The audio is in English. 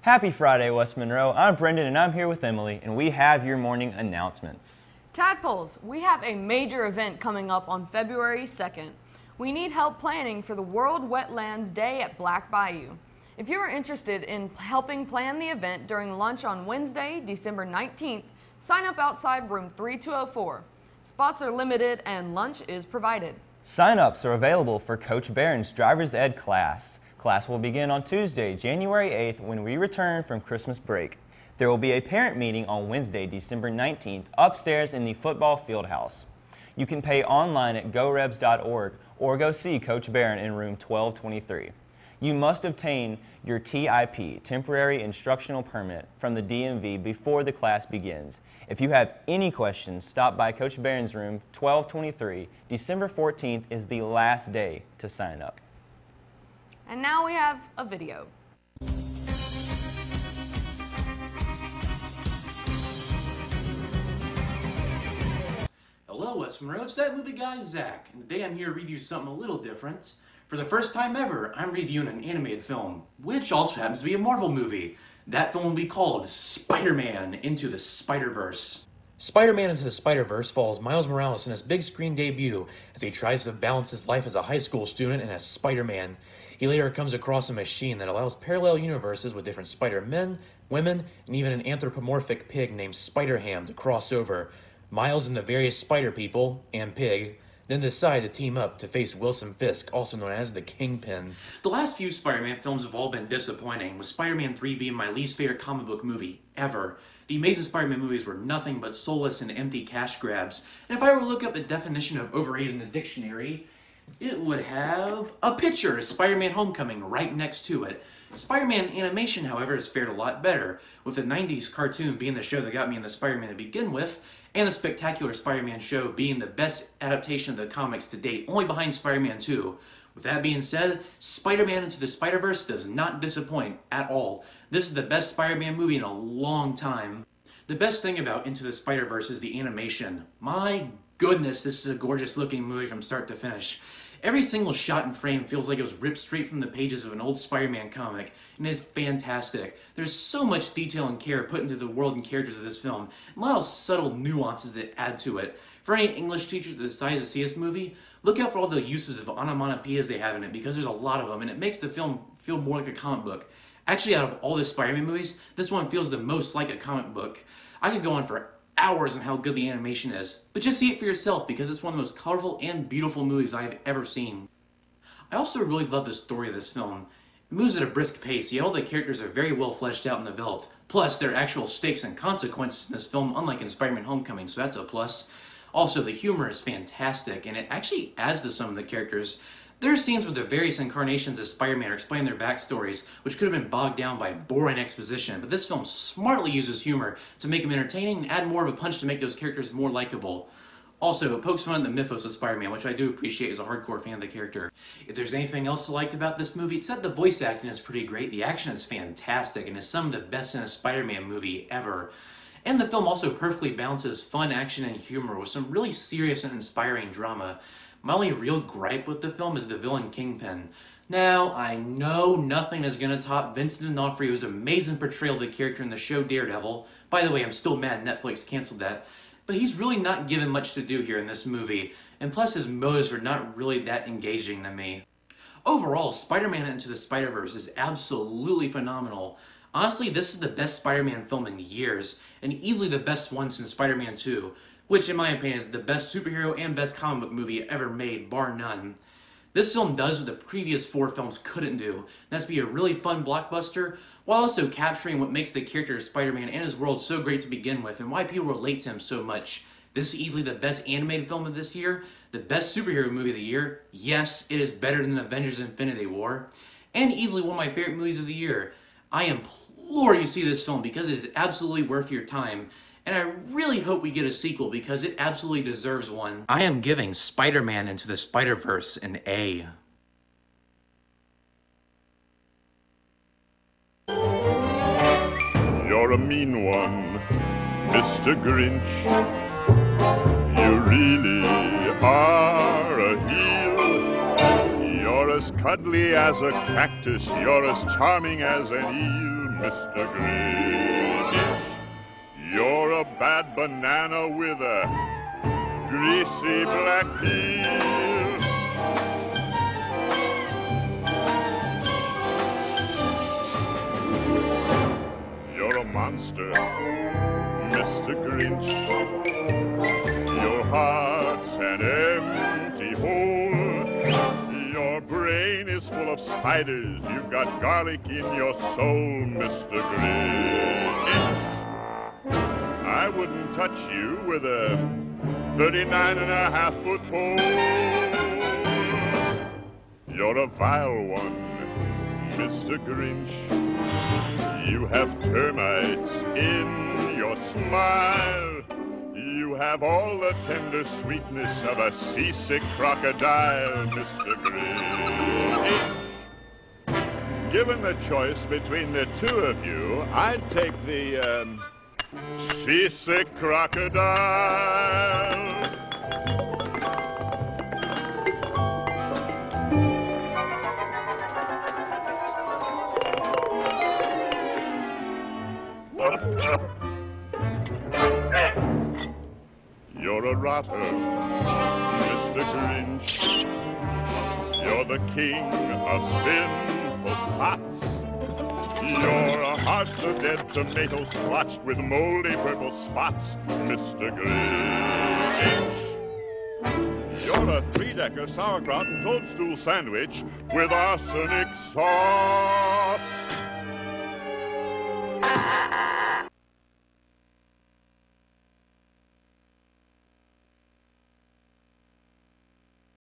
Happy Friday, West Monroe. I'm Brendan and I'm here with Emily, and we have your morning announcements. Tadpoles, we have a major event coming up on February 2nd. We need help planning for the World Wetlands Day at Black Bayou. If you are interested in helping plan the event during lunch on Wednesday, December 19th, sign up outside room 3204. Spots are limited and lunch is provided. Sign-ups are available for Coach Barron's Driver's Ed class. Class will begin on Tuesday, January 8th when we return from Christmas break. There will be a parent meeting on Wednesday, December 19th upstairs in the football field house. You can pay online at gorebs.org or go see Coach Barron in room 1223. You must obtain your TIP, Temporary Instructional Permit, from the DMV before the class begins. If you have any questions, stop by Coach Barron's room 1223. December 14th is the last day to sign up. And now we have a video. Hello West Monroe, it's That Movie Guy Zach, and today I'm here to review something a little different. For the first time ever, I'm reviewing an animated film, which also happens to be a Marvel movie. That film will be called Spider-Man Into the Spider-Verse. Spider-Man Into the Spider-Verse follows Miles Morales in his big screen debut as he tries to balance his life as a high school student and as Spider-Man. He later comes across a machine that allows parallel universes with different Spider-Men, women, and even an anthropomorphic pig named Spider-Ham to cross over. Miles and the various Spider People, and Pig, then decide to team up to face Wilson Fisk, also known as the Kingpin. The last few Spider-Man films have all been disappointing, with Spider-Man 3 being my least favorite comic book movie ever. The Amazing Spider-Man movies were nothing but soulless and empty cash grabs, and if I were to look up the definition of overrated in the dictionary, it would have a picture of Spider-Man Homecoming right next to it. Spider-Man animation, however, has fared a lot better, with the 90s cartoon being the show that got me into Spider-Man to begin with, and the Spectacular Spider-Man show being the best adaptation of the comics to date, only behind Spider-Man 2. With that being said, Spider-Man Into the Spider-Verse does not disappoint at all. This is the best Spider-Man movie in a long time. The best thing about Into the Spider-Verse is the animation. My goodness, this is a gorgeous looking movie from start to finish. Every single shot and frame feels like it was ripped straight from the pages of an old Spider-Man comic, and it is fantastic. There's so much detail and care put into the world and characters of this film, and a lot of subtle nuances that add to it. For any English teacher that decides to see this movie, look out for all the uses of onomatopoeias they have in it, because there's a lot of them, and it makes the film feel more like a comic book. Actually, out of all the Spider-Man movies, this one feels the most like a comic book. I could go on for hours on how good the animation is, but just see it for yourself because it's one of the most colorful and beautiful movies I have ever seen. I also really love the story of this film. It moves at a brisk pace, yet all the characters are very well fleshed out and developed. Plus, there are actual stakes and consequences in this film, unlike in Spider-Man Homecoming, so that's a plus. Also, the humor is fantastic, and it actually adds to some of the characters. There are scenes where the various incarnations of Spider-Man are explaining their backstories, which could have been bogged down by boring exposition, but this film smartly uses humor to make them entertaining and add more of a punch to make those characters more likable. Also, it pokes fun at the mythos of Spider-Man, which I do appreciate as a hardcore fan of the character. If there's anything else to like about this movie, it's that the voice acting is pretty great, the action is fantastic, and is some of the best in a Spider-Man movie ever. And the film also perfectly balances fun, action, and humor with some really serious and inspiring drama. My only real gripe with the film is the villain Kingpin. Now, I know nothing is going to top Vincent D'Onofrio's amazing portrayal of the character in the show Daredevil. By the way, I'm still mad Netflix canceled that. But he's really not given much to do here in this movie, and plus his motives are not really that engaging to me. Overall, Spider-Man Into the Spider-Verse is absolutely phenomenal. Honestly, this is the best Spider-Man film in years, and easily the best one since Spider-Man 2. Which in my opinion is the best superhero and best comic book movie ever made, bar none. This film does what the previous 4 films couldn't do, and that's be a really fun blockbuster, while also capturing what makes the character of Spider-Man and his world so great to begin with, and why people relate to him so much. This is easily the best animated film of this year, the best superhero movie of the year, yes, it is better than Avengers Infinity War, and easily one of my favorite movies of the year. I implore you to see this film because it is absolutely worth your time. And I really hope we get a sequel because it absolutely deserves one. I am giving Spider-Man Into the Spider-Verse an A. You're a mean one, Mr. Grinch. You really are a heel. You're as cuddly as a cactus. You're as charming as an eel. Mr. Grinch. You're a bad banana with a greasy black peel. You're a monster, Mr. Grinch. Your heart's an empty hole. Your brain is full of spiders. You've got garlic in your soul, Mr. Grinch. I wouldn't touch you with a 39.5-foot pole. You're a vile one, Mr. Grinch. You have termites in your smile. You have all the tender sweetness of a seasick crocodile, Mr. Grinch. Given the choice between the two of you, I'd take the, seasick crocodile. You're a rotter, Mr. Grinch. You're the king of sinful sots. Your heart's a dead tomato splotched with moldy purple spots, Mr. Grinch. You're a 3-decker sauerkraut and toadstool sandwich with arsenic sauce.